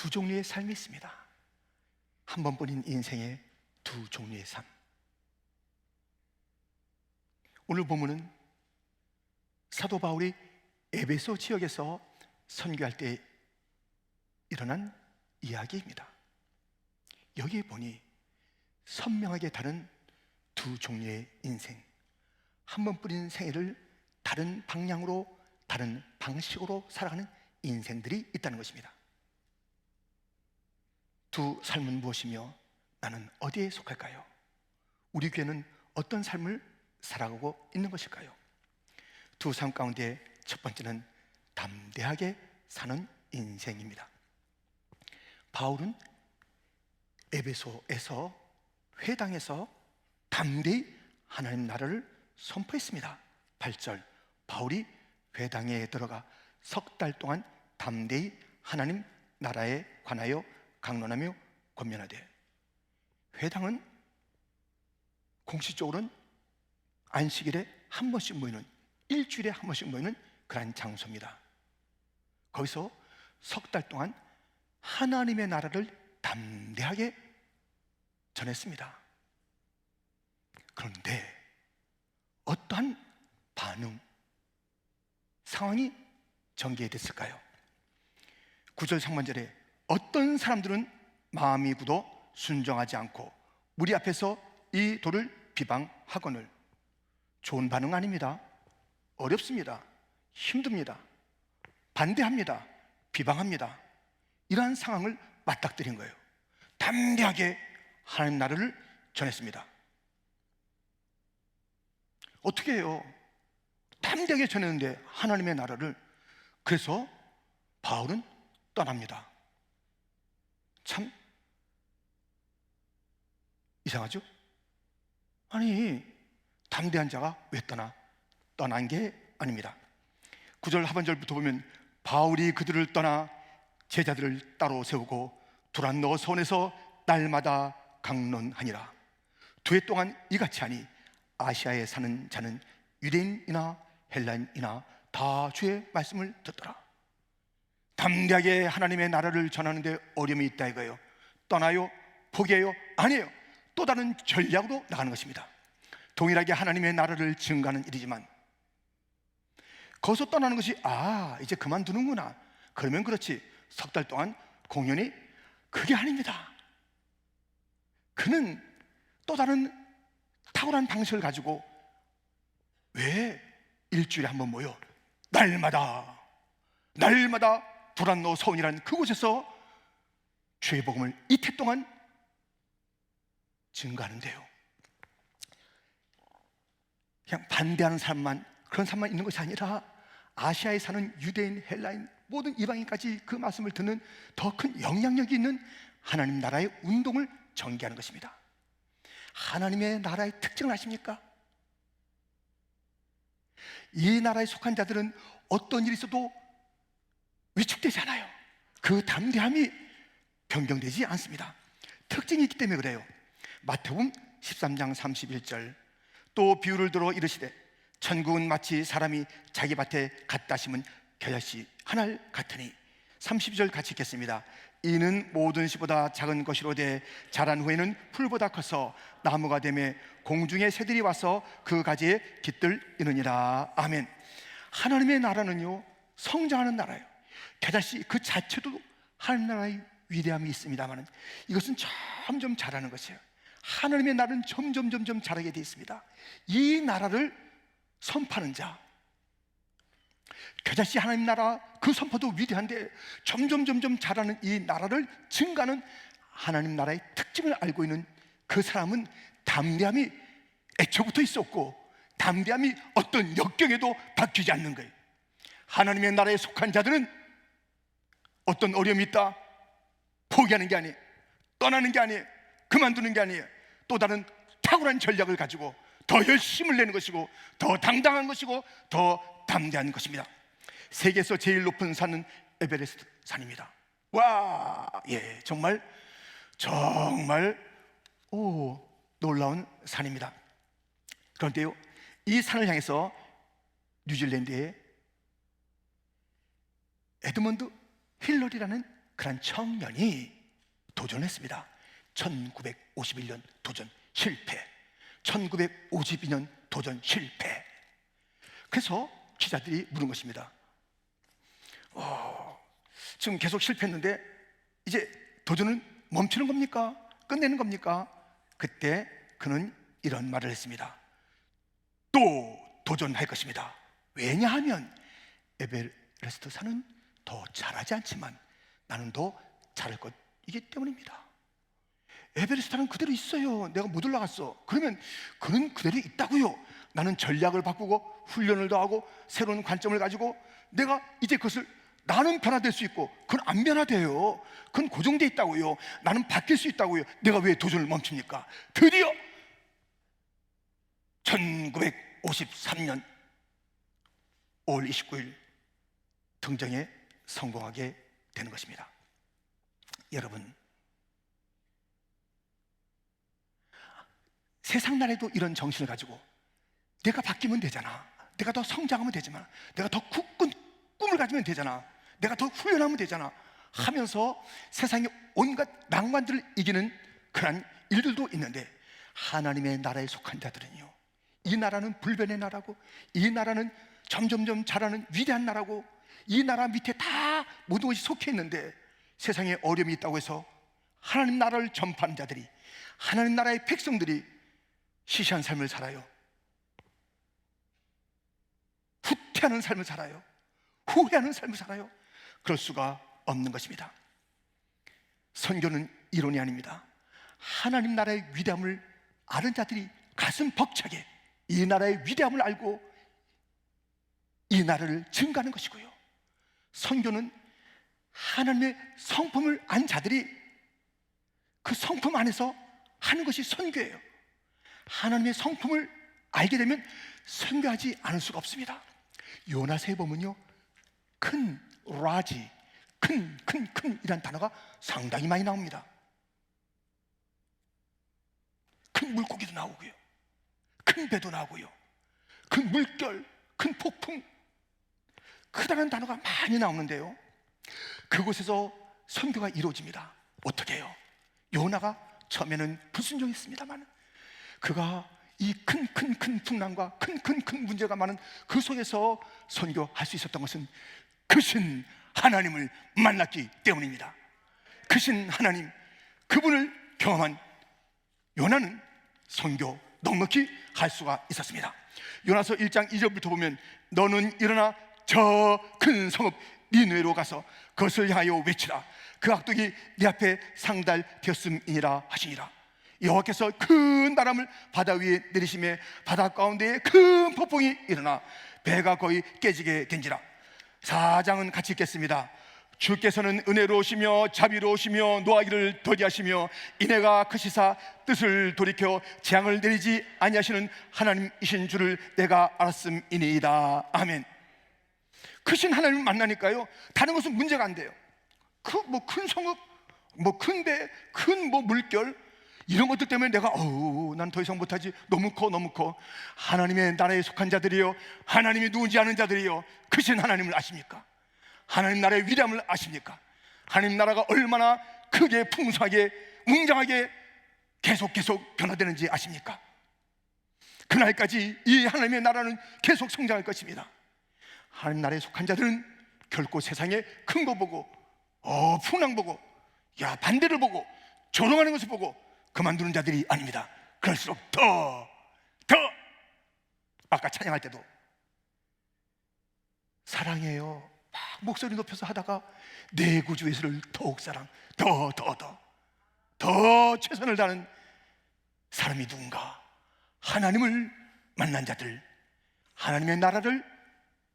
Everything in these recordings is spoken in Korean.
두 종류의 삶이 있습니다. 한 번뿐인 인생의 두 종류의 삶. 오늘 본문은 사도 바울이 에베소 지역에서 선교할 때 일어난 이야기입니다. 여기에 보니 선명하게 다른 두 종류의 인생, 한 번뿐인 생애를 다른 방향으로, 다른 방식으로 살아가는 인생들이 있다는 것입니다. 두 삶은 무엇이며 나는 어디에 속할까요? 우리 교회는 어떤 삶을 살아가고 있는 것일까요? 두 삶 가운데 첫 번째는 담대하게 사는 인생입니다. 바울은 에베소에서 회당에서 담대히 하나님 나라를 선포했습니다. 8절, 바울이 회당에 들어가 석 달 동안 담대히 하나님 나라에 관하여 강론하며 권면하되, 회당은 공식적으로는 안식일에 한 번씩 모이는, 일주일에 한 번씩 모이는 그러한 장소입니다. 거기서 석 달 동안 하나님의 나라를 담대하게 전했습니다. 그런데 어떠한 반응, 상황이 전개됐을까요? 9절 상반절에 어떤 사람들은 마음이 굳어 순종하지 않고 우리 앞에서 이 도를 비방하거늘. 좋은 반응 아닙니다. 어렵습니다. 힘듭니다. 반대합니다. 비방합니다. 이러한 상황을 맞닥뜨린 거예요. 담대하게 하나님 나라를 전했습니다. 어떻게 해요? 담대하게 전했는데 하나님의 나라를. 그래서 바울은 떠납니다. 참 이상하죠? 아니, 담대한 자가 왜 떠난 게 아닙니다. 9절 하반절부터 보면 바울이 그들을 떠나 제자들을 따로 세우고 두란노 성에서 날마다 강론하니라. 2해 동안 이같이 하니 아시아에 사는 자는 유대인이나 헬라인이나 다 주의 말씀을 듣더라. 담대하게 하나님의 나라를 전하는데 어려움이 있다 이거예요. 떠나요? 포기해요? 아니에요. 또 다른 전략으로 나가는 것입니다. 동일하게 하나님의 나라를 증거하는 일이지만 거기서 떠나는 것이 이제 그만두는구나, 그러면 그렇지. 석 달 동안 공연이 그게 아닙니다. 그는 또 다른 탁월한 방식을 가지고 왜 일주일에 한 번 모여 날마다 두란노 서원이라는 그곳에서 주의 복음을 이태 동안 증거하는데요. 그냥 반대하는 사람만, 그런 사람만 있는 것이 아니라 아시아에 사는 유대인, 헬라인, 모든 이방인까지 그 말씀을 듣는 더 큰 영향력이 있는 하나님 나라의 운동을 전개하는 것입니다. 하나님의 나라의 특징을 아십니까? 이 나라에 속한 자들은 어떤 일이 있어도 위축되지 않아요. 그 담대함이 변경되지 않습니다. 특징이 있기 때문에 그래요. 마태복음 13장 31절, 또 비유를 들어 이르시되 천국은 마치 사람이 자기 밭에 갖다 심은 겨자씨 하나 같으니. 32절 같이 읽겠습니다. 이는 모든 씨보다 작은 것이로되 자란 후에는 풀보다 커서 나무가 되매 공중의 새들이 와서 그 가지에 깃들 이느니라. 아멘. 하나님의 나라는요, 성장하는 나라예요. 겨자씨 그 자체도 하나님 나라의 위대함이 있습니다만 이것은 점점 자라는 것이에요. 하나님의 나라는 점점 자라게 되어 있습니다. 이 나라를 선포하는 자, 겨자씨 하나님 나라 그 선포도 위대한데 점점 자라는 이 나라를 증가하는 하나님 나라의 특징을 알고 있는 그 사람은 담대함이 애초부터 있었고 담대함이 어떤 역경에도 바뀌지 않는 거예요. 하나님의 나라에 속한 자들은 어떤 어려움이 있다 포기하는 게 아니에요. 떠나는 게 아니에요. 그만두는 게 아니에요. 또 다른 탁월한 전략을 가지고 더 열심을 내는 것이고 더 당당한 것이고 더 담대한 것입니다. 세계에서 제일 높은 산은 에베레스트 산입니다. 와, 예, 정말 놀라운 산입니다. 그런데요, 이 산을 향해서 뉴질랜드의 에드먼드 힐러리라는 그런 청년이 도전했습니다. 1951년 도전 실패, 1952년 도전 실패. 그래서 기자들이 물은 것입니다. 지금 계속 실패했는데 이제 도전은 멈추는 겁니까? 끝내는 겁니까? 그때 그는 이런 말을 했습니다. 또 도전할 것입니다. 왜냐하면 에베레스트 산은 더 잘하지 않지만 나는 더 잘할 것이기 때문입니다. 에베레스트 산은 그대로 있어요. 내가 못 올라갔어. 그러면 그는 그대로 있다고요. 나는 전략을 바꾸고 훈련을 더하고 새로운 관점을 가지고 내가 이제 그것을, 나는 변화될 수 있고 그건 안 변화돼요. 그건 고정돼 있다고요. 나는 바뀔 수 있다고요. 내가 왜 도전을 멈춥니까? 드디어 1953년 5월 29일 등정에 성공하게 되는 것입니다. 여러분, 세상 나라에도 이런 정신을 가지고 내가 바뀌면 되잖아, 내가 더 성장하면 되지만, 내가 더 굳건 꿈을 가지면 되잖아, 내가 더 훈련하면 되잖아 하면서 세상의 온갖 낭만들을 이기는 그런 일들도 있는데, 하나님의 나라에 속한 자들은요, 이 나라는 불변의 나라고, 이 나라는 점점점 자라는 위대한 나라고, 이 나라 밑에 다 모든 것이 속해 있는데 세상에 어려움이 있다고 해서 하나님 나라를 전파하는 자들이, 하나님 나라의 백성들이 시시한 삶을 살아요. 후퇴하는 삶을 살아요. 후회하는 삶을 살아요. 그럴 수가 없는 것입니다. 선교는 이론이 아닙니다. 하나님 나라의 위대함을 아는 자들이 가슴 벅차게 이 나라의 위대함을 알고 이 나라를 증가하는 것이고요, 선교는 하나님의 성품을 안 자들이 그 성품 안에서 하는 것이 선교예요. 하나님의 성품을 알게 되면 선교하지 않을 수가 없습니다. 요나서에 보면요, 큰 라지, 큰 이란 단어가 상당히 많이 나옵니다. 큰 물고기도 나오고요, 큰 배도 나오고요, 큰 물결, 큰 폭풍, 크다는 단어가 많이 나오는데요, 그곳에서 선교가 이루어집니다. 어떻게 해요? 요나가 처음에는 불순종했습니다만 그가 이 큰 풍랑과 큰 문제가 많은 그 속에서 선교할 수 있었던 것은 크신 하나님을 만났기 때문입니다. 크신 하나님, 그분을 경험한 요나는 선교 넉넉히 할 수가 있었습니다. 요나서 1장 2절부터 보면, 너는 일어나 저 큰 성읍 니느웨로 가서 그것을 향하여 외치라. 그 악독이 네 앞에 상달되었음이니라 하시니라. 여호와께서 큰 바람을 바다 위에 내리심에 바다 가운데에 큰 폭풍이 일어나 배가 거의 깨지게 된지라. 4장은 같이 읽겠습니다. 주께서는 은혜로우시며 자비로우시며 노하기를 더디하시며 인애가 크시사 뜻을 돌이켜 재앙을 내리지 아니하시는 하나님이신 줄을 내가 알았음이니이다. 아멘. 크신 하나님을 만나니까요, 다른 것은 문제가 안 돼요. 큰 성읍, 큰 배, 큰 물결, 이런 것들 때문에 내가 난 더 이상 못하지, 너무 커. 하나님의 나라에 속한 자들이요, 하나님이 누군지 아는 자들이요, 크신 하나님을 아십니까? 하나님 나라의 위대함을 아십니까? 하나님 나라가 얼마나 크게 풍성하게 웅장하게 계속 변화되는지 아십니까? 그날까지 이 하나님의 나라는 계속 성장할 것입니다. 하나님 나라에 속한 자들은 결코 세상에 큰 거 보고 풍랑 보고 반대를 보고 조롱하는 것을 보고 그만두는 자들이 아닙니다. 그럴수록 더 아까 찬양할 때도 사랑해요 막 목소리 높여서 하다가 내 구주 예수를 더욱 사랑, 더 최선을 다하는 사람이 누군가? 하나님을 만난 자들, 하나님의 나라를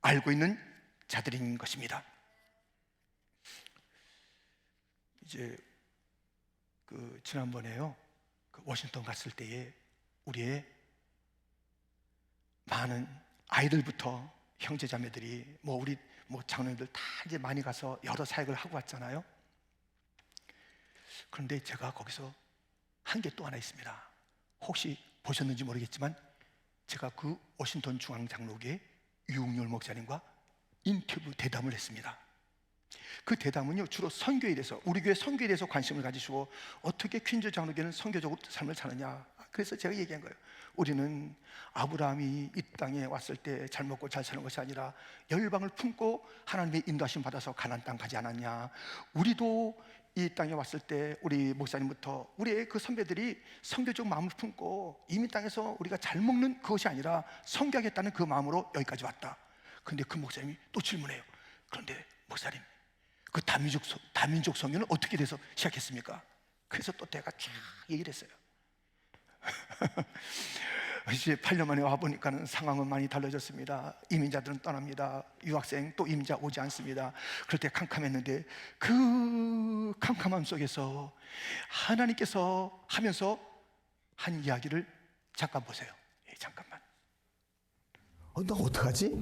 알고 있는 자들인 것입니다. 이제 지난번에요, 워싱턴 갔을 때에 우리의 많은 아이들부터 형제자매들이 우리 장로님들 다 이제 많이 가서 여러 사역을 하고 왔잖아요. 그런데 제가 거기서 한 게 또 하나 있습니다. 혹시 보셨는지 모르겠지만 제가 그 워싱턴 중앙장로교회 유흥열 목사님과 인터뷰 대담을 했습니다. 그 대담은요 주로 선교에 대해서, 우리 교회 선교에 대해서 관심을 가지시고 어떻게 퀸즈 장로교는 선교적으로 삶을 사느냐. 그래서 제가 얘기한 거예요. 우리는 아브라함이 이 땅에 왔을 때 잘 먹고 잘 사는 것이 아니라 열방을 품고 하나님의 인도하심 받아서 가나안 땅 가지 않았냐. 우리도 이 땅에 왔을 때 우리 목사님부터 우리의 그 선배들이 선교적 마음을 품고 이민 땅에서 우리가 잘 먹는 그것이 아니라 선교하겠다는 그 마음으로 여기까지 왔다. 그런데 그 목사님이 또 질문해요. 그런데 목사님, 그 다민족 선교는 어떻게 돼서 시작했습니까? 그래서 또 내가 쫙 얘기를 했어요. 이제 8년 만에 와보니까는 상황은 많이 달라졌습니다. 이민자들은 떠납니다. 유학생 또 이민자 오지 않습니다. 그럴 때 캄캄했는데 그 캄캄함 속에서 하나님께서 하면서 한 이야기를 잠깐 보세요. 예, 잠깐만. 나 어떡하지?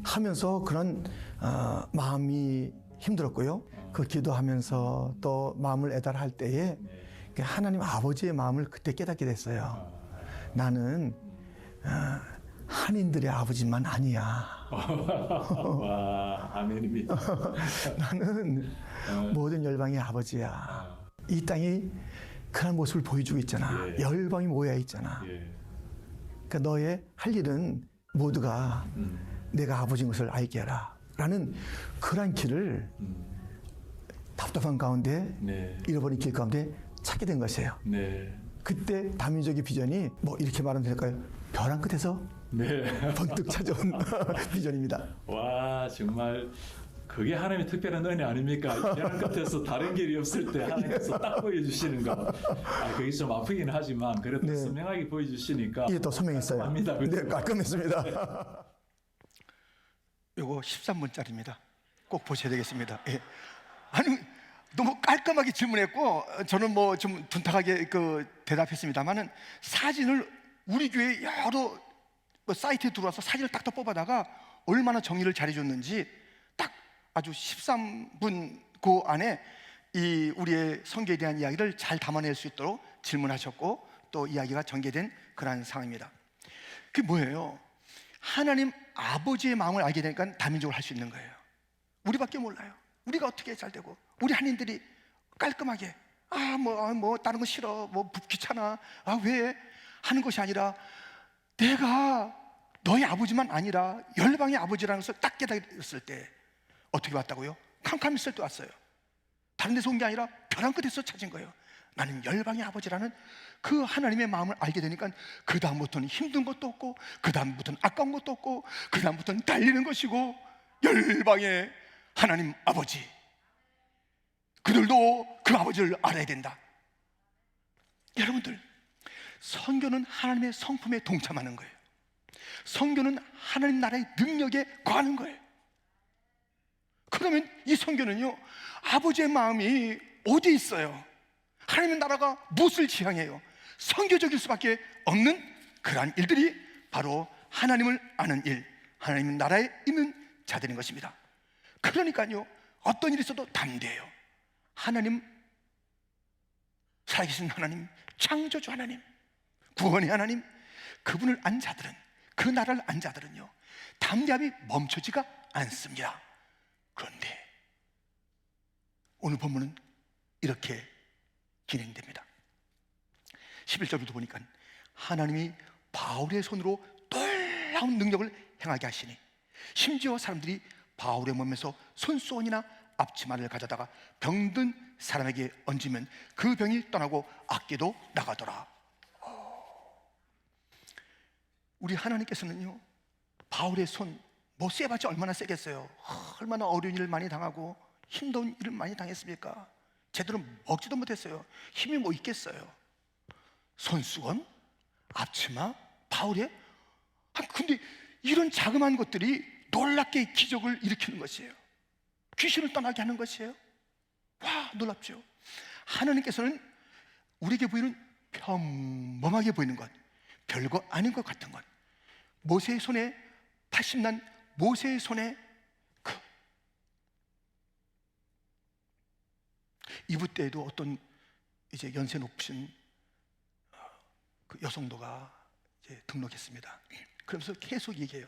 하면서 그런 마음이 힘들었고요. 그 기도하면서 또 마음을 애달할 때에 하나님 아버지의 마음을 그때 깨닫게 됐어요. 나는 한인들의 아버지만 아니야. 와, 아멘입니다. 나는 모든 열방의 아버지야. 이 땅이 그런 모습을 보여주고 있잖아. 예. 열방이 모여 있잖아. 예. 그러니까 너의 할 일은 모두가 내가 아버지인 것을 알게 해라 라는 그런 길을 답답한 가운데 네. 잃어버린 길 가운데 찾게 된 것이에요. 네. 그때 다민족의 비전이 뭐 이렇게 말하면 될까요? 벼랑 끝에서 네. 번뜩 찾아온 비전입니다. 와, 정말 그게 하나님의 특별한 은혜 아닙니까? 이런 끝에서 다른 길이 없을 때 하나님께서 딱 보여주시는 거. 그게 좀 아프긴 하지만 그래도 네. 선명하게 보여주시니까. 이게 또 선명했어요. 합니다. 네, 깔끔했습니다. 이거 13분짜리입니다. 꼭 보셔야 되겠습니다. 예. 아니 너무 깔끔하게 질문했고 저는 뭐 좀 둔탁하게 그 대답했습니다만은 사진을 우리 교회 여러 사이트에 들어와서 사진을 딱딱 뽑아다가 얼마나 정리를 잘해줬는지 딱 아주 13분 그 안에 이 우리의 선교에 대한 이야기를 잘 담아낼 수 있도록 질문하셨고 또 이야기가 전개된 그러한 상황입니다. 그게 뭐예요? 하나님 아버지의 마음을 알게 되니까 다민족을 할 수 있는 거예요. 우리밖에 몰라요. 우리가 어떻게 잘 되고 우리 한인들이 깔끔하게 뭐 다른 거 싫어 뭐 귀찮아 왜 하는 것이 아니라 내가 너희 아버지만 아니라 열방의 아버지라는 것을 딱 깨달았을 때 어떻게 왔다고요? 캄캄했을 때 왔어요. 다른 데서 온 게 아니라 벼랑 끝에서 찾은 거예요. 나는 열방의 아버지라는 그 하나님의 마음을 알게 되니까 그 다음부터는 힘든 것도 없고 그 다음부터는 아까운 것도 없고 그 다음부터는 달리는 것이고 열방의 하나님 아버지, 그들도 그 아버지를 알아야 된다. 여러분들, 선교는 하나님의 성품에 동참하는 거예요. 선교는 하나님 나라의 능력에 거하는 거예요. 그러면 이 선교는요, 아버지의 마음이 어디에 있어요? 하나님의 나라가 무엇을 지향해요? 선교적일 수밖에 없는 그러한 일들이 바로 하나님을 아는 일, 하나님의 나라에 있는 자들인 것입니다. 그러니까요, 어떤 일이 있어도 담대해요. 하나님, 살아계신 하나님, 창조주 하나님, 구원의 하나님, 그분을 안 자들은, 그 나라를 안 자들은요, 담대함이 멈추지가 않습니다. 그런데 오늘 본문은 이렇게 진행됩니다. 11절부터 보니까 하나님이 바울의 손으로 놀라운 능력을 행하게 하시니 심지어 사람들이 바울의 몸에서 손수건이나 앞치마를 가져다가 병든 사람에게 얹으면 그 병이 떠나고 악기도 나가더라. 우리 하나님께서는요, 바울의 손 뭐 쎄봤자 얼마나 세겠어요. 얼마나 어려운 일을 많이 당하고 힘든 일을 많이 당했습니까? 제대로 먹지도 못했어요. 힘이 뭐 있겠어요. 손수건, 앞치마, 바울의 근데 이런 자그마한 것들이 놀랍게 기적을 일으키는 것이에요. 귀신을 떠나게 하는 것이에요. 와, 놀랍죠. 하나님께서는 우리에게 보이는 평범하게 보이는 것, 별거 아닌 것 같은 것, 모세의 손에 80난 모세의 손에 이브 때에도 어떤 이제 연세 높으신 그 여성도가 이제 등록했습니다. 그러면서 계속 얘기해요.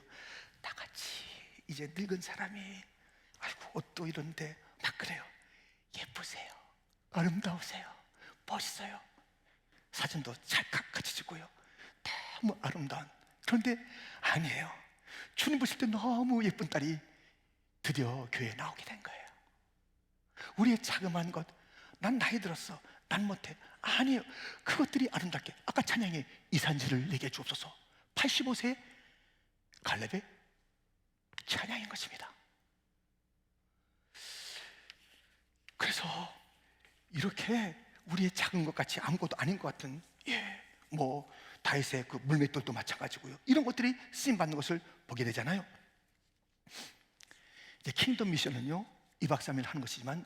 다 같이 이제 늙은 사람이 아이고 옷도 이런데 그래요. 예쁘세요. 아름다우세요. 멋있어요. 사진도 찰칵 같이 찍고요. 너무 아름다운. 그런데 아니에요. 주님 보실 때 너무 예쁜 딸이 드디어 교회에 나오게 된 거예요. 우리의 자그마한 것, 난 나이 들었어, 난 못해. 아니에요. 그것들이 아름답게, 아까 찬양에 이산지를 내게 주옵소서, 85세 갈렙의 찬양인 것입니다. 그래서 이렇게 우리의 작은 것 같이 아무것도 아닌 것 같은, 뭐 다윗의 그 물맷돌도 마찬가지고요. 이런 것들이 쓰임 받는 것을 보게 되잖아요. 이제 킹덤 미션은요, 2박 3일 하는 것이지만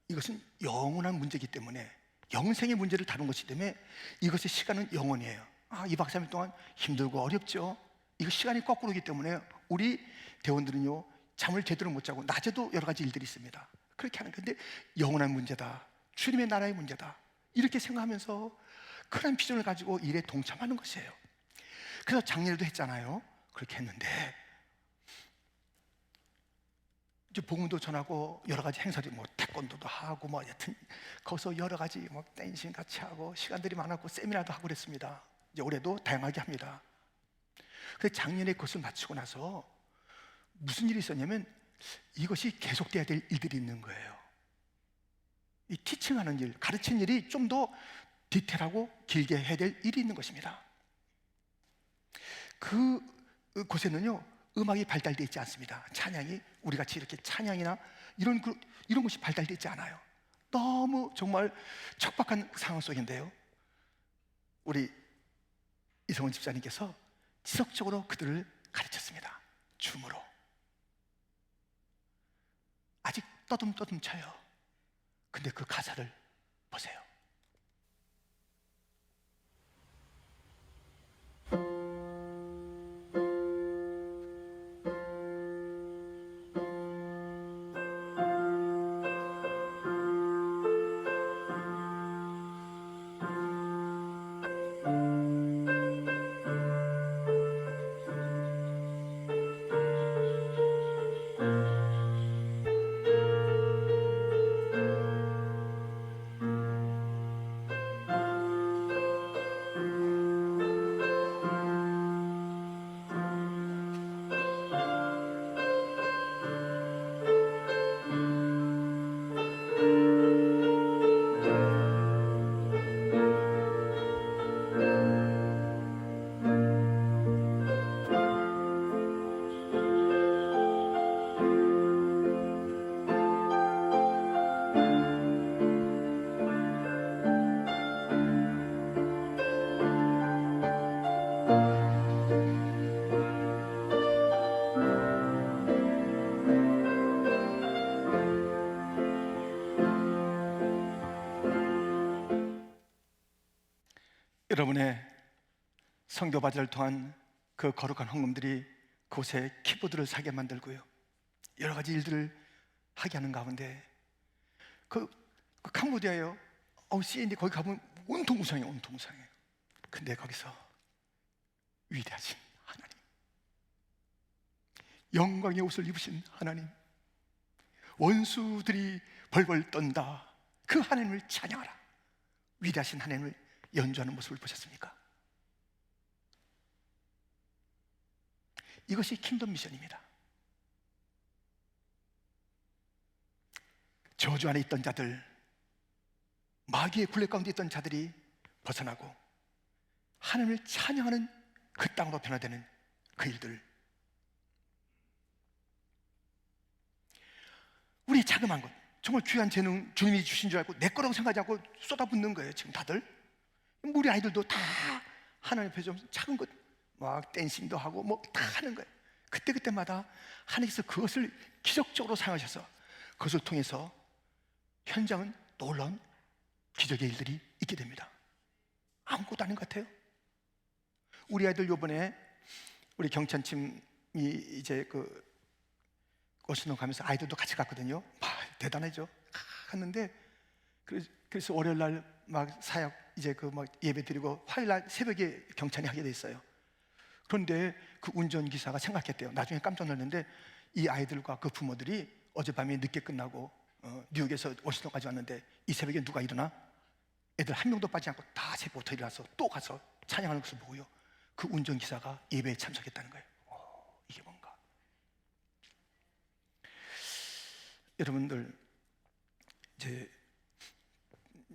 이것은 영원한 문제이기 때문에, 영생의 문제를 다룬 것이기 때문에 이것의 시간은 영원이에요. 2박 3일 동안 힘들고 어렵죠. 이거 시간이 거꾸로기 때문에 우리 대원들은요, 잠을 제대로 못 자고 낮에도 여러 가지 일들이 있습니다. 그렇게 하는 건데, 영원한 문제다, 주님의 나라의 문제다, 이렇게 생각하면서 큰 비전을 가지고 일에 동참하는 것이에요. 그래서 작년에도 했잖아요. 그렇게 했는데 이제 복음도 전하고 여러 가지 행사들, 뭐 태권도도 하고 뭐 여튼 거기서 여러 가지 뭐 댄싱 같이 하고 시간들이 많았고 세미나도 하고 그랬습니다. 이제 올해도 다양하게 합니다. 그래서 작년에 그것을 마치고 나서 무슨 일이 있었냐면, 이것이 계속돼야 될 일들이 있는 거예요. 이 티칭하는 일, 가르치는 일이 좀 더 디테일하고 길게 해야 될 일이 있는 것입니다. 그곳에는요, 음악이 발달되어 있지 않습니다. 찬양이 우리같이 이렇게 찬양이나 이런 것이 발달되어 있지 않아요. 너무 정말 척박한 상황 속인데요, 우리 이성원 집사님께서 지속적으로 그들을 가르쳤습니다. 춤으로. 아직 떠듬떠듬 쳐요. 근데 그 가사를 보세요. 여러분의 선교 바지를 통한 그 거룩한 헌금들이 그곳에 키보드를 사게 만들고요, 여러 가지 일들을 하게 하는 가운데 그 캄보디아예요. CND 거기 가보면 온통 우상이에요, 온통 우상이에요. 근데 거기서 위대하신 하나님, 영광의 옷을 입으신 하나님, 원수들이 벌벌 떤다, 그 하나님을 찬양하라, 위대하신 하나님을 연주하는 모습을 보셨습니까? 이것이 킹덤 미션입니다. 저주 안에 있던 자들, 마귀의 굴레 가운데 있던 자들이 벗어나고 하나님을 찬양하는 그 땅으로 변화되는 그 일들, 우리 자그마한 것, 정말 귀한 재능 주님이 주신 줄 알고 내 거라고 생각하지 않고 쏟아붓는 거예요. 지금 다들 우리 아이들도 다 하나님 앞에 좀 작은 것 막 댄싱도 하고 뭐 다 하는 거예요. 그때마다 하나님께서 그것을 기적적으로 사용하셔서 그것을 통해서 현장은 놀라운 기적의 일들이 있게 됩니다. 아무것도 아닌 것 같아요. 우리 아이들 요번에 우리 경찬팀이 이제 그 꽃신호 가면서 아이들도 같이 갔거든요. 대단하죠. 갔는데 그래서 월요일 날 막 사역 이제 그 막 예배 드리고 화요일 날 새벽에 경찬이 하게 돼 있어요. 그런데 그 운전기사가 생각했대요. 나중에 깜짝 놀랐는데 이 아이들과 그 부모들이 어젯밤에 늦게 끝나고 뉴욕에서 워싱턴까지 왔는데 이 새벽에 누가 일어나? 애들 한 명도 빠지지 않고 다 새벽부터 일어나서 또 가서 찬양하는 것을 보고요, 그 운전기사가 예배에 참석했다는 거예요. 이게 뭔가. 여러분들, 이제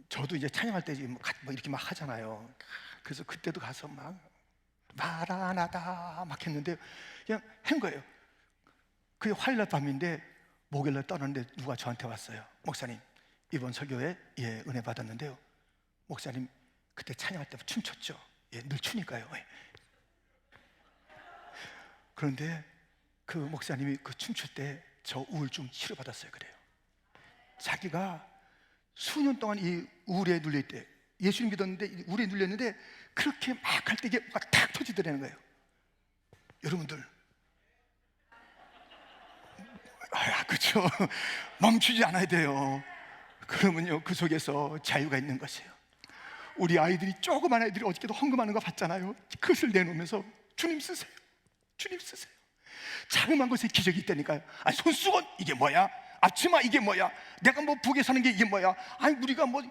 저도 이제 찬양할 때 뭐 이렇게 막 하잖아요. 그래서 그때도 가서 막 마라나다 막 했는데 그냥 한 거예요. 그게 화요일날 밤인데 목요일날 떠났는데 누가 저한테 왔어요. 목사님, 이번 설교에 은혜 받았는데요, 목사님 그때 찬양할 때 춤췄죠? 늘 추니까요. 그런데 그 목사님이 그 춤출 때 저 우울증 치료받았어요. 그래요. 자기가 수년 동안 이 우울에 눌려있대. 예수님 믿었는데 우울에 눌렸는데 그렇게 막 할 때 이게 막 탁 터지더라는 거예요. 여러분들, 그렇죠. 멈추지 않아야 돼요. 그러면요, 그 속에서 자유가 있는 것이에요. 우리 아이들이, 조그만 아이들이 어저께도 헌금하는 거 봤잖아요. 그것을 내놓으면서 주님 쓰세요, 주님 쓰세요. 자그마한 것에 기적이 있다니까요. 아니, 손수건 이게 뭐야? 앞치마 이게 뭐야? 내가 뭐 북에 사는 게 이게 뭐야? 아니, 우리가 뭐,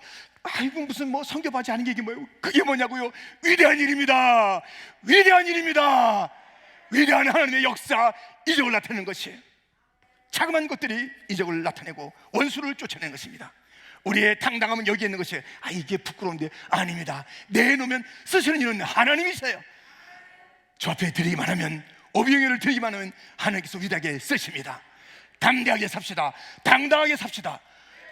아이고 무슨 뭐 성교바지 하는 게 이게 뭐예요? 그게 뭐냐고요? 위대한 일입니다. 위대한 일입니다. 위대한 하나님의 역사, 이적을 나타내는 것이에요. 자그마한 것들이 이적을 나타내고 원수를 쫓아내는 것입니다. 우리의 당당함은 여기에 있는 것이에요. 이게 부끄러운데, 아닙니다. 내놓으면 쓰시는 이는 하나님이세요. 저 앞에 드리기만 하면, 오병이를 드리기만 하면 하나님께서 위대하게 쓰십니다. 담대하게 삽시다. 당당하게 삽시다.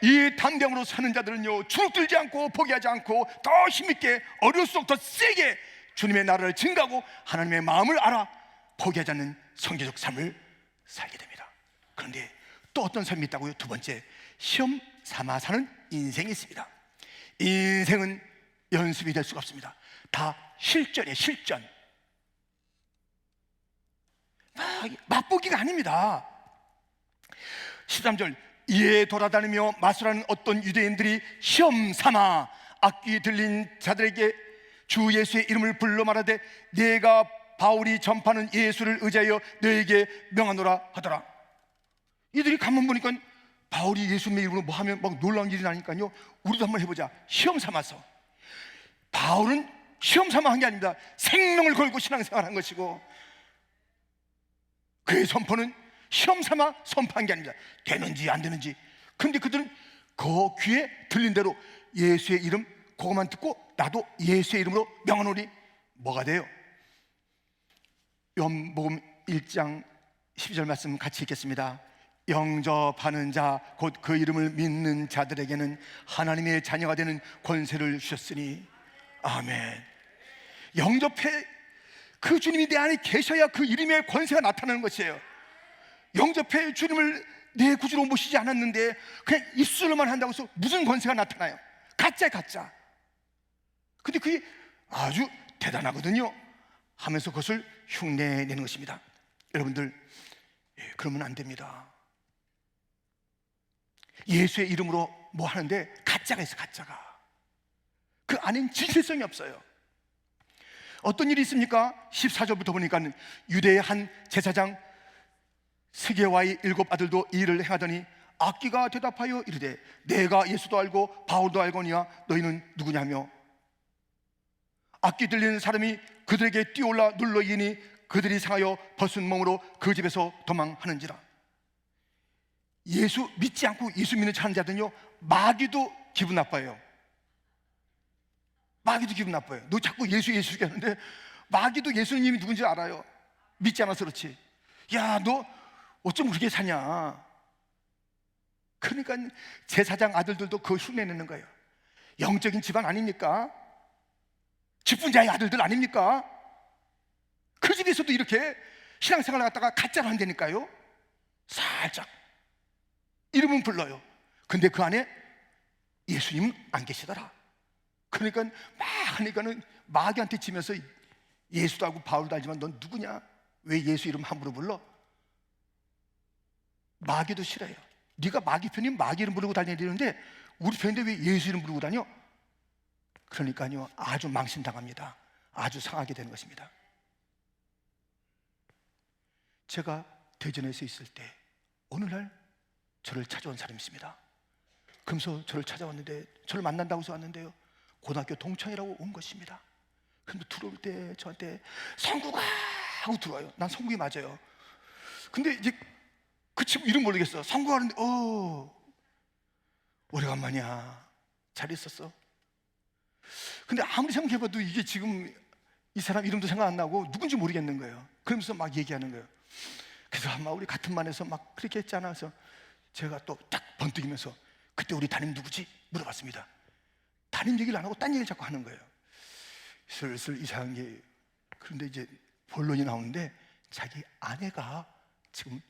이 담대함으로 사는 자들은요, 주눅들지 않고 포기하지 않고 더 힘있게, 어려울수록 더 세게 주님의 나라를 증가하고 하나님의 마음을 알아 포기하지 않는 성교적 삶을 살게 됩니다. 그런데 또 어떤 삶이 있다고요? 두 번째, 시험 삼아 사는 인생이 있습니다. 인생은 연습이 될 수가 없습니다. 다 실전이에요. 실전. 맛보기가 아닙니다. 13절, 이에 돌아다니며 마술하는 어떤 유대인들이 시험 삼아 악귀 들린 자들에게 주 예수의 이름을 불러 말하되 내가 바울이 전파하는 예수를 의지하여 너에게 명하노라 하더라. 이들이 가만 보니까 바울이 예수님의 이름으로 뭐 하면 막 놀라운 일이 나니까요, 우리도 한번 해보자. 시험 삼아서. 바울은 시험 삼아 한 게 아닙니다. 생명을 걸고 신앙생활을 한 것이고, 그의 선포는 시험 삼아 선포한 게 아닙니다. 되는지 안 되는지. 근데 그들은 그 귀에 들린 대로 예수의 이름 그것만 듣고 나도 예수의 이름으로 명하노니 뭐가 돼요? 요한복음 1장 12절 말씀 같이 읽겠습니다. 영접하는 자 곧 그 이름을 믿는 자들에게는 하나님의 자녀가 되는 권세를 주셨으니. 아멘. 영접해. 그 주님이 내 안에 계셔야 그 이름의 권세가 나타나는 것이에요. 영접해. 주님을 내 구주로 모시지 않았는데 그냥 입술로만 한다고 해서 무슨 권세가 나타나요? 가짜야, 가짜. 근데 그게 아주 대단하거든요 하면서 그것을 흉내내는 것입니다. 여러분들, 그러면 안 됩니다. 예수의 이름으로 뭐 하는데 가짜가 있어. 가짜가. 그 안엔 진실성이 없어요. 어떤 일이 있습니까? 14절부터 보니까 유대의 한 제사장 스게와의 7 아들도 이 일을 행하더니 악귀가 대답하여 이르되 내가 예수도 알고 바울도 알거니와 너희는 누구냐며. 악귀 들리는 사람이 그들에게 뛰어올라 눌러 이니 그들이 상하여 벗은 몸으로 그 집에서 도망하는지라. 예수 믿지 않고 예수 믿는 척 하는 자들은요, 마귀도 기분 나빠요. 마귀도 기분 나빠요. 너 자꾸 예수 하는데 마귀도 예수님이 누군지 알아요. 믿지 않아서 그렇지. 야, 너 어쩜 그렇게 사냐. 그러니까 제사장 아들들도 그걸 흉내내는 거예요. 영적인 집안 아닙니까? 직분자의 아들들 아닙니까? 그 집에서도 이렇게 신앙생활을 갖다가 가짜로 한다니까요. 살짝 이름은 불러요. 근데 그 안에 예수님은 안 계시더라. 그러니까 막 하니까는 마귀한테 치면서 예수도 알고 바울도 알지만 넌 누구냐? 왜 예수 이름 함부로 불러? 마귀도 싫어요. 네가 마귀 편이면 마귀 이름 부르고 다니는데 우리 편인데 왜 예수 이름 부르고 다녀? 그러니까요, 아주 망신당합니다. 아주 상하게 되는 것입니다. 제가 대전에서 있을 때 어느 날 저를 찾아온 사람이 있습니다. 그러면서 저를 찾아왔는데, 저를 만난다고 해서 왔는데요, 고등학교 동창이라고 온 것입니다. 근데 들어올 때 저한테 성구가 하고 들어와요. 난 성구이 맞아요. 근데 이제 그 친구 이름 모르겠어. 성구가 하는데 오래간만이야. 잘 있었어? 근데 아무리 생각해봐도 이게 지금 이 사람 이름도 생각 안 나고 누군지 모르겠는 거예요. 그러면서 막 얘기하는 거예요. 그래서 아마 우리 같은 반에서 막 그렇게 했잖아. 그래서 제가 또 딱 번뜩이면서 그때 우리 담임 누구지? 물어봤습니다. 담임 얘기를 안 하고 딴 얘기를 자꾸 하는 거예요. 슬슬 이상한 게, 그런데 이제 본론이 나오는데 자기 아내가 지금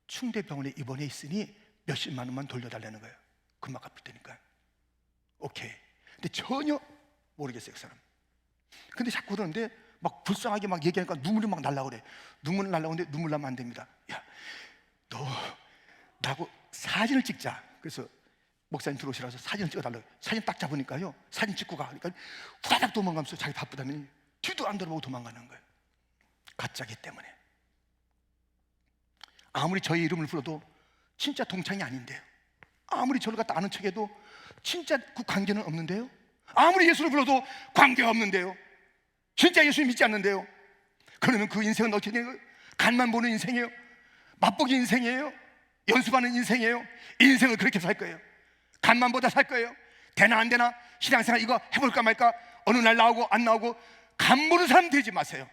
충대병원에 입원해 있으니 몇십만 원만 돌려달라는 거예요. 금방 갚을 테니까. 오케이. 근데 전혀 모르겠어요, 그 사람. 근데 자꾸 그러는데 막 불쌍하게 막 얘기하니까 눈물이 막 날라고 그래. 눈물 날라고 하는데 눈물 나면 안 됩니다. 야, 너 나하고 사진을 찍자. 그래서 목사님 들어오시라서 사진을 찍어달라고. 사진 딱 잡으니까요, 사진 찍고 가. 그러니까 후다닥 도망가면서 자기 바쁘다더니 뒤도 안 돌아보고 도망가는 거예요. 가짜기 때문에. 아무리 저의 이름을 불러도 진짜 동창이 아닌데요. 아무리 저를 갖다 아는 척해도 진짜 그 관계는 없는데요. 아무리 예수를 불러도 관계가 없는데요. 진짜 예수님 믿지 않는데요. 그러면 그 인생은 어떻게 되는 거예요? 간만 보는 인생이에요. 맛보기 인생이에요. 연습하는 인생이에요. 인생을 그렇게 살 거예요. 간만 보다 살 거예요. 되나 안 되나, 신앙생활 이거 해볼까 말까, 어느 날 나오고 안 나오고 간 보는 사람 되지 마세요.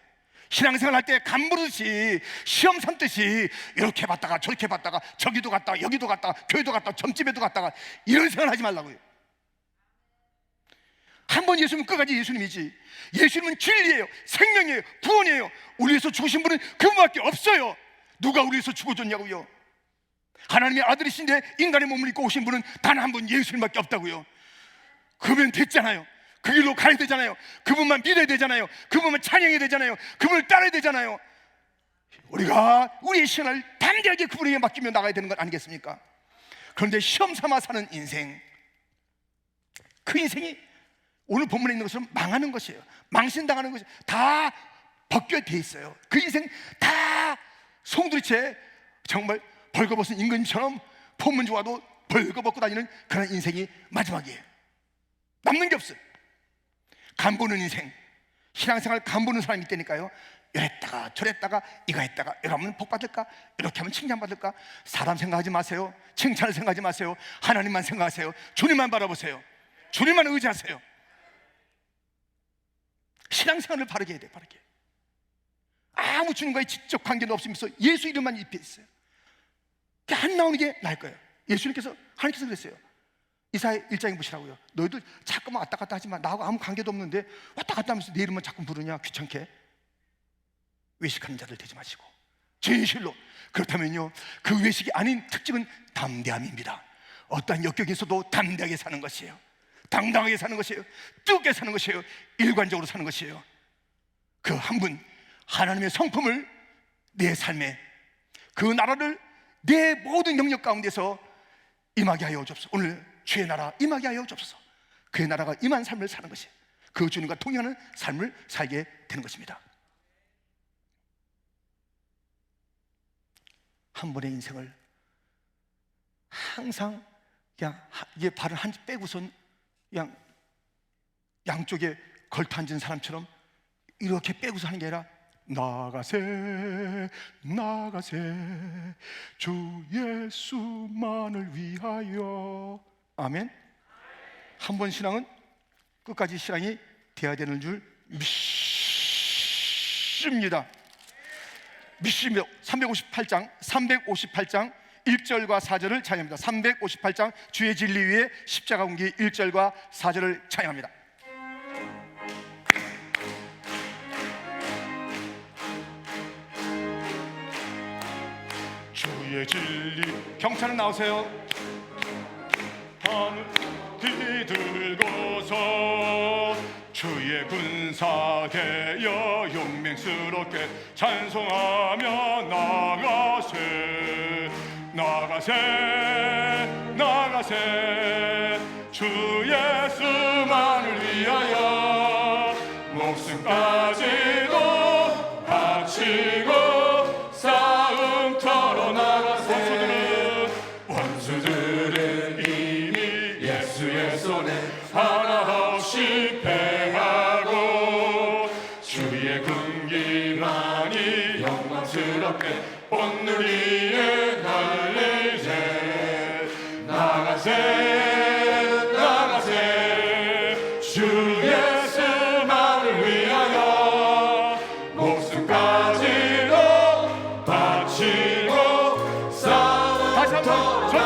신앙생활 할 때 간 보듯이, 시험 삼듯이 이렇게 봤다가 저렇게 봤다가 저기도 갔다가 여기도 갔다가 교회도 갔다가 점집에도 갔다가 이런 생활 하지 말라고요. 한 번 예수님은 끝까지 예수님이지. 예수님은 진리예요, 생명이에요, 구원이에요. 우리 위해서 죽으신 분은 그분밖에 없어요. 누가 우리 위해서 죽어줬냐고요. 하나님의 아들이신데 인간의 몸을 입고 오신 분은 단 한 분, 예수님밖에 없다고요. 그러면 됐잖아요. 그 길로 가야 되잖아요. 그분만 믿어야 되잖아요. 그분만 찬양해야 되잖아요. 그분을 따라야 되잖아요. 우리가 우리의 시간을 담대하게 그분에게 맡기며 나가야 되는 건 아니겠습니까? 그런데 시험 삼아 사는 인생, 그 인생이 오늘 본문에 있는 것처럼 망하는 것이에요. 망신당하는 것이 다 벗겨 돼 있어요. 그 인생 다 송두리째 정말 벌거벗은 임금처럼 폼은 좋아도 벌거벗고 다니는 그런 인생이 마지막이에요. 남는 게 없어요. 간보는 인생, 신앙생활 간보는 사람이 있다니까요. 이랬다가 저랬다가 이거 했다가 이거 하면 복 받을까, 이렇게 하면 칭찬 받을까. 사람 생각하지 마세요. 칭찬을 생각하지 마세요. 하나님만 생각하세요. 주님만 바라보세요. 주님만 의지하세요. 신앙생활을 바르게 해야 돼요. 바르게. 아무 주님과의 지적 관계도 없으면서 예수 이름만 입혀 있어요. 안 나오는 게 나을 거예요. 예수님께서, 하나님께서 그랬어요. 이사야 1장에 보시라고요. 너희들 자꾸만 왔다 갔다 하지 마. 나하고 아무 관계도 없는데 왔다 갔다 하면서 내 이름만 자꾸 부르냐, 귀찮게. 외식하는 자들 되지 마시고 진실로. 그렇다면요, 그 외식이 아닌 특징은 담대함입니다. 어떠한 역경에서도 담대하게 사는 것이에요. 당당하게 사는 것이에요. 뜨겁게 사는 것이에요. 일관적으로 사는 것이에요. 그 한 분, 하나님의 성품을 내 삶에, 그 나라를 내 모든 영역 가운데서 임하게 하여 주옵소서. 오늘 주의 나라 임하게 하여 주옵소서. 그의 나라가 임한 삶을 사는 것이, 그 주님과 동행하는 삶을 살게 되는 것입니다. 한 번의 인생을 항상 그냥 이게 발을 한 빼고선 그냥 양쪽에 걸터 앉은 사람처럼 이렇게 빼고서 하는 게 아니라 나가세 나가세 주 예수만을 위하여. 아멘. 한 번 신앙은 끝까지 신앙이 돼야 되는 줄 믿습니다. 믿습니다. 358장 1절과 4절을 찬양합니다. 358장 주의 진리 위에 십자가 공기 1절과 4절을 찬양합니다. 주의 진리. 경찰은 나오세요. 하늘 뒤들고서 주의 군사되어 용맹스럽게 찬송하며 나가세 나가세 나가세 주 예수만을 위하여 목숨까지도 바치고 싸움터로 나가세. 원수들은 이미 온누리에 달리세 나가세 나가세 주 예수만을 위하여 목숨까지도 바치고 싸움 다시 한번